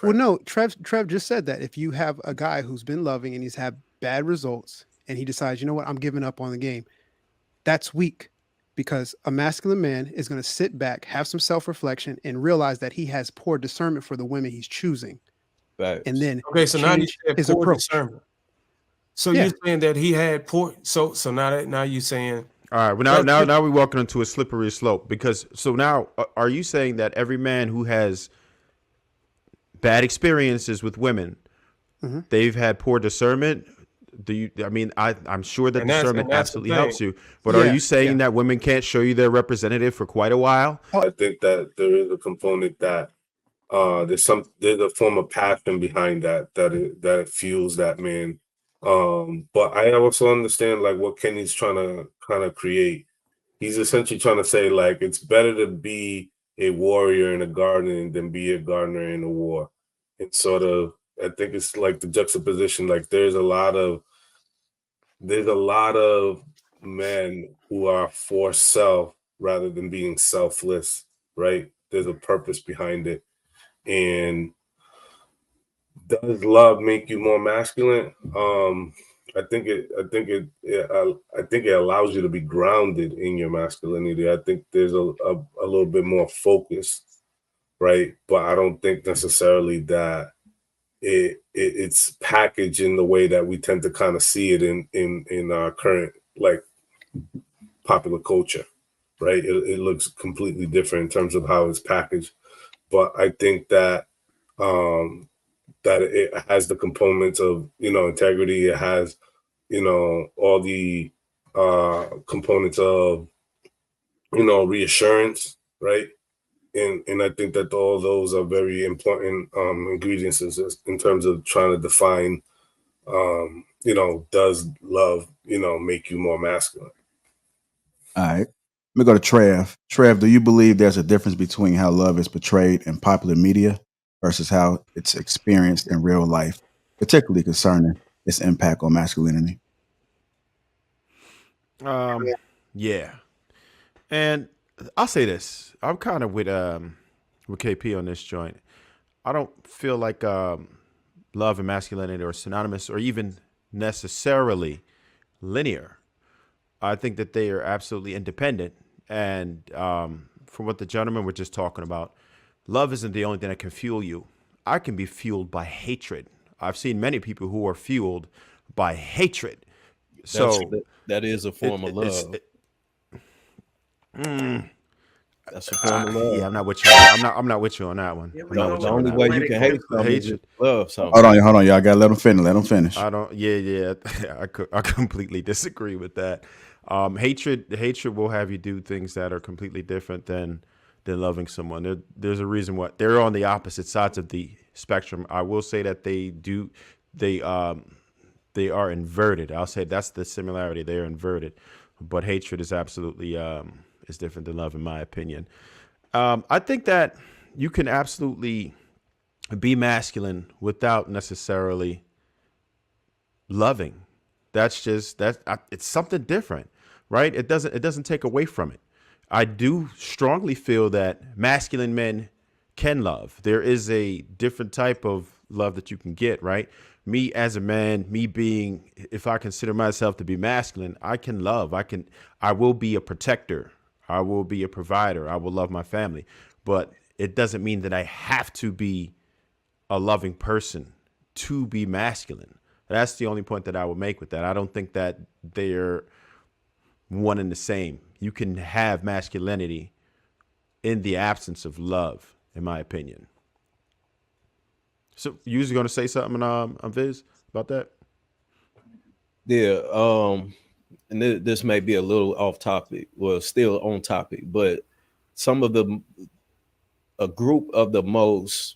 Well, no, Trev just said that if you have a guy who's been loving and he's had bad results and he decides, you know what, I'm giving up on the game, that's weak because a masculine man is going to sit back, have some self-reflection, and realize that he has poor discernment for the women he's choosing, and Facts. then Okay, so now you change said his poor approach. discernment. So Yeah. you're saying that he had poor. So now you're saying. All right. Well, now we're walking into a slippery slope because so now are you saying that every man who has bad experiences with women, they've had poor discernment? Do you? I mean, I'm sure that discernment absolutely helps you, but are you saying that women can't show you their representative for quite a while? I think that there is a component that there's a form of passion behind that it fuels that man. But I also understand like what Kenny's trying to kind of create. He's essentially trying to say like it's better to be a warrior in a garden than be a gardener in a war. It's sort of, I think it's like the juxtaposition. Like there's a lot of men who are for self rather than being selfless, right? There's a purpose behind it. And does love make you more masculine? I think it allows you to be grounded in your masculinity. I think there's a little bit more focus, right? But I don't think necessarily that it's packaged in the way that we tend to kind of see it in our current like popular culture, right? It looks completely different in terms of how it's packaged. But I think that that it has the components of, integrity. It has, all the components of, reassurance, right? And I think that all those are very important ingredients in terms of trying to define, does love, make you more masculine? All right. Let me go to Trev. Trev, do you believe there's a difference between how love is portrayed in popular media versus how it's experienced in real life, particularly concerning its impact on masculinity? Yeah. And I'll say this. I'm kind of with KP on this joint. I don't feel like love and masculinity are synonymous or even necessarily linear. I think that they are absolutely independent. And from what the gentlemen were just talking about, love isn't the only thing that can fuel you. I can be fueled by hatred. I've seen many people who are fueled by hatred. So that is a form of love. That's a form of love. Yeah, I'm not with you. I'm not with you on that one. The only way you can hate something is love something. Hold on, y'all gotta let them finish. I don't. Yeah. I completely disagree with that. Hatred will have you do things that are completely different than loving someone. There's a reason why they're on the opposite sides of the spectrum. I will say that they are inverted. I'll say that's the similarity. They are inverted, but hatred is absolutely is different than love, in my opinion. I think that you can absolutely be masculine without necessarily loving. It's something different, right? It doesn't take away from it. I do strongly feel that masculine men can love. There is a different type of love that you can get, right? Me as a man, if I consider myself to be masculine, I can love. I will be a protector. I will be a provider. I will love my family. But it doesn't mean that I have to be a loving person to be masculine. That's the only point that I would make with that. I don't think that they're one and the same. You can have masculinity in the absence of love, in my opinion. So you was going to say something, Viz, about that? Yeah. And this may be a little off topic, well, still on topic, but a group of the most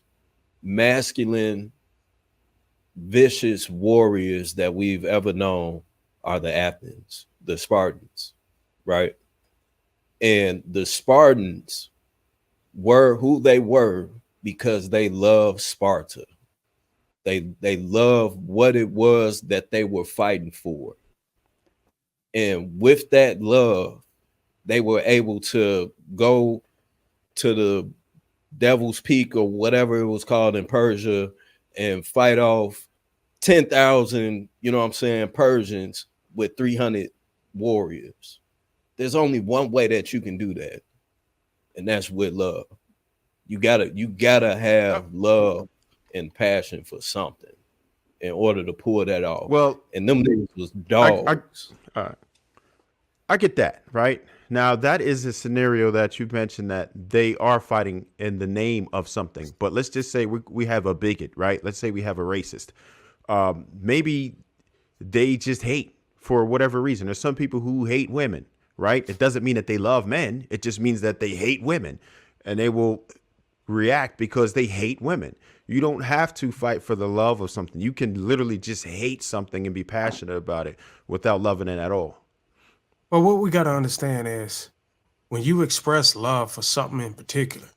masculine, vicious warriors that we've ever known are the Athens, the Spartans, right? And the Spartans were who they were because they loved Sparta. They loved what it was that they were fighting for. And with that love, they were able to go to Devil's Peak or whatever it was called in Persia and fight off 10,000, you know what I'm saying, Persians with 300 warriors. There's only one way that you can do that, and that's with love. You gotta have love and passion for something in order to pull that off. Well, and them niggas was dogs. I get that, right? Now, that is a scenario that you mentioned that they are fighting in the name of something. But let's just say we have a bigot, right? Let's say we have a racist. Maybe they just hate for whatever reason. There's some people who hate women, right? It doesn't mean that they love men. It just means that they hate women, and they will react because they hate women. You don't have to fight for the love of something. You can literally just hate something and be passionate about it without loving it at all. Well, what we got to understand is when you express love for something in particular,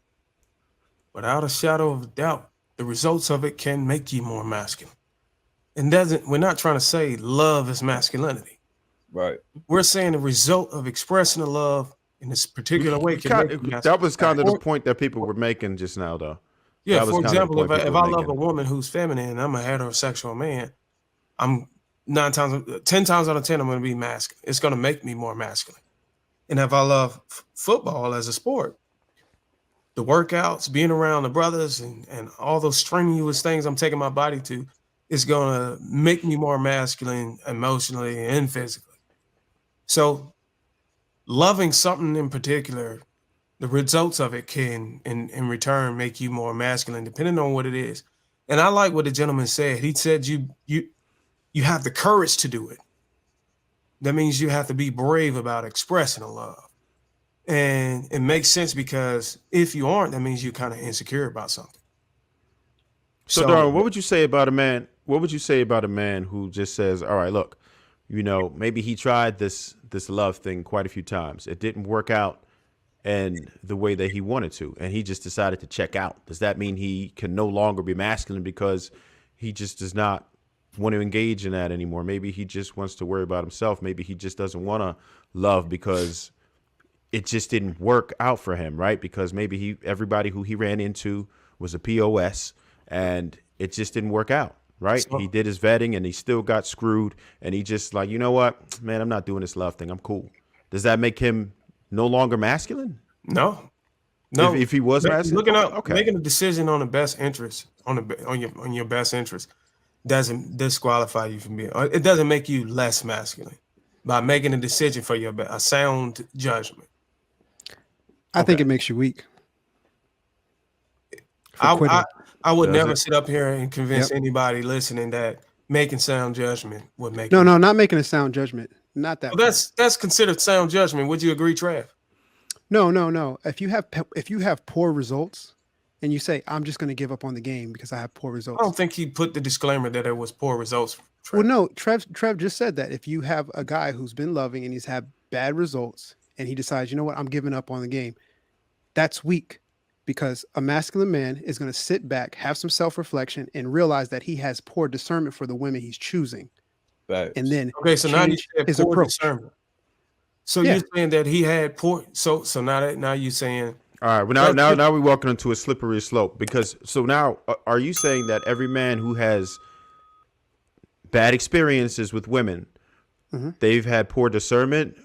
without a shadow of a doubt, the results of it can make you more masculine. And we're not trying to say love is masculinity. Right. We're saying the result of expressing the love in this particular way can make you masculine. That was kind of the point that people were making just now, though. Yeah, for example, if I love a woman who's feminine and I'm a heterosexual man, I'm 10 times out of 10, I'm going to be masculine. It's going to make me more masculine. And if I love football as a sport, the workouts, being around the brothers and all those strenuous things I'm taking my body to, is going to make me more masculine emotionally and physically. So loving something in particular, the results of it can, in return, make you more masculine, depending on what it is. And I like what the gentleman said. He said you have the courage to do it. That means you have to be brave about expressing a love. And it makes sense because if you aren't, that means you're kind of insecure about something. So Darwin, what would you say about a man? What would you say about a man who just says, all right, look, you know, maybe he tried this love thing quite a few times. It didn't work out in the way that he wanted to, and he just decided to check out. Does that mean he can no longer be masculine because he just does not want to engage in that anymore? Maybe he just wants to worry about himself. Maybe he just doesn't want to love because it just didn't work out for him, right? Because maybe everybody who he ran into was a POS and it just didn't work out, right? So he did his vetting and he still got screwed, and he just like, you know what, man, I'm not doing this love thing. I'm cool. Does that make him no longer masculine? No. If he was masculine, making a decision on the best interest, on your best interest, doesn't disqualify you from being. It doesn't make you less masculine by making a decision for a sound judgment. I think it makes you weak. I would never sit up here and convince anybody listening that making sound judgment would make. No, not making a sound judgment. Not that. Well, that's considered sound judgment. Would you agree, Trav? No. If you have poor results and you say, I'm just going to give up on the game because I have poor results. I don't think he put the disclaimer that it was poor results. Well, no, Trev just said that if you have a guy who's been loving and he's had bad results and he decides, you know what, I'm giving up on the game, that's weak, because a masculine man is going to sit back, have some self-reflection, and realize that he has poor discernment for the women he's choosing. Right. And then so now you said his poor approach. discernment. So you're saying that he had poor. So now you're saying. All right. Well, now we're walking into a slippery slope, because now are you saying that every man who has bad experiences with women, they've had poor discernment?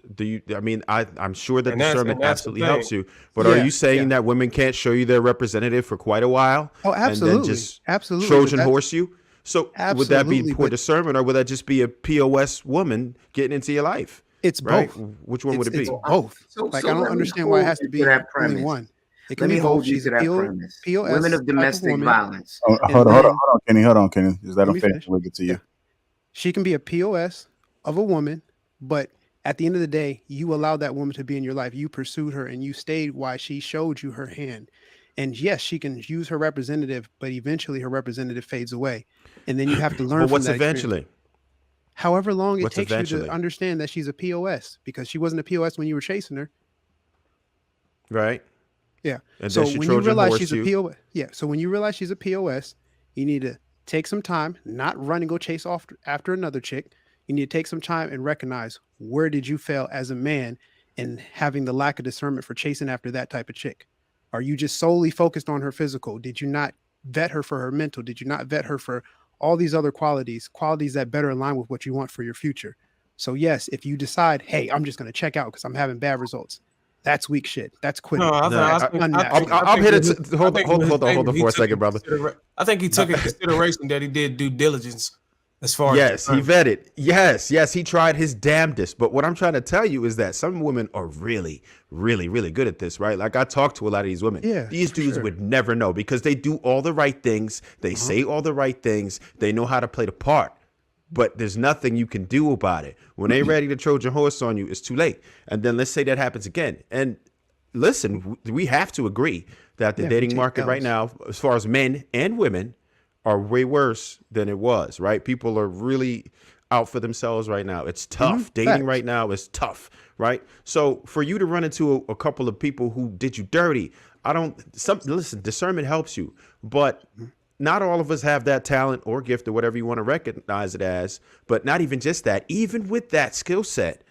I'm sure that discernment absolutely helps you, but are you saying that women can't show you their representative for quite a while? Oh, absolutely. And then just absolutely. Trojan horse you? So would that be poor but discernment, or would that just be a POS woman getting into your life? It's right? both. Which one would it be? It's both. I don't understand why it has to be only one. It can be both. She's a POS. Women of domestic violence. Hold on, Kenny. Is that okay? We'll get to you. She can be a POS of a woman, but at the end of the day, you allowed that woman to be in your life. You pursued her and you stayed while she showed you her hand. And yes, she can use her representative, but eventually her representative fades away. And then you have to learn from what's that eventually? Experience. However long it takes eventually? you to understand that she's a POS, because she wasn't a POS when you were chasing her. Right. Yeah. And so then when you realize she's a POS, so when you realize she's a POS, you need to take some time, not run and go chase off after another chick. You need to take some time and recognize, where did you fail as a man in having the lack of discernment for chasing after that type of chick? Are you just solely focused on her physical? Did you not vet her for her mental? Did you not vet her for all these other qualities that better align with what you want for your future? So yes, if you decide, hey, I'm just going to check out because I'm having bad results, that's weak shit. That's quitting. No, I'll hit it. Hold on for a second, brother. I think he took in consideration that he did due diligence as far as he vetted. Yes, he tried his damnedest. But what I'm trying to tell you is that some women are really, really, really good at this, right? Like I talk to a lot of these women. Yeah, these dudes would never know because they do all the right things. They say all the right things. They know how to play the part. But there's nothing you can do about it. When they're ready to Trojan horse on you, it's too late. And then let's say that happens again. And listen, we have to agree that the dating market right now, as far as men and women, are way worse than it was, right? People are really out for themselves right now. It's tough. Dating right now is tough, right? So for you to run into a couple of people who did you dirty, listen, discernment helps you, but not all of us have that talent or gift or whatever you want to recognize it as, but not even just that. Even with that skill set,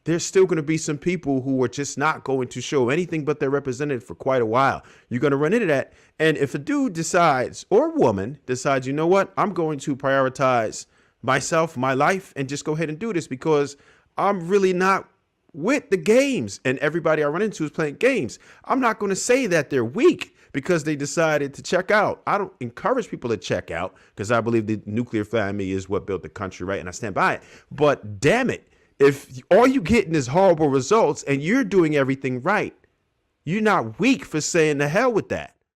there's still going to be some people who are just not going to show anything but their representative for quite a while. You're going to run into that. And if a dude decides, or a woman decides, you know what, I'm going to prioritize myself, my life, and just go ahead and do this because I'm really not with the games and everybody I run into is playing games. I'm not going to say that they're weak because they decided to check out. I don't encourage people to check out because I believe the nuclear family is what built the country, right? And I stand by it. But damn it, if all you getting is horrible results and you're doing everything right, you're not weak for saying the hell with that.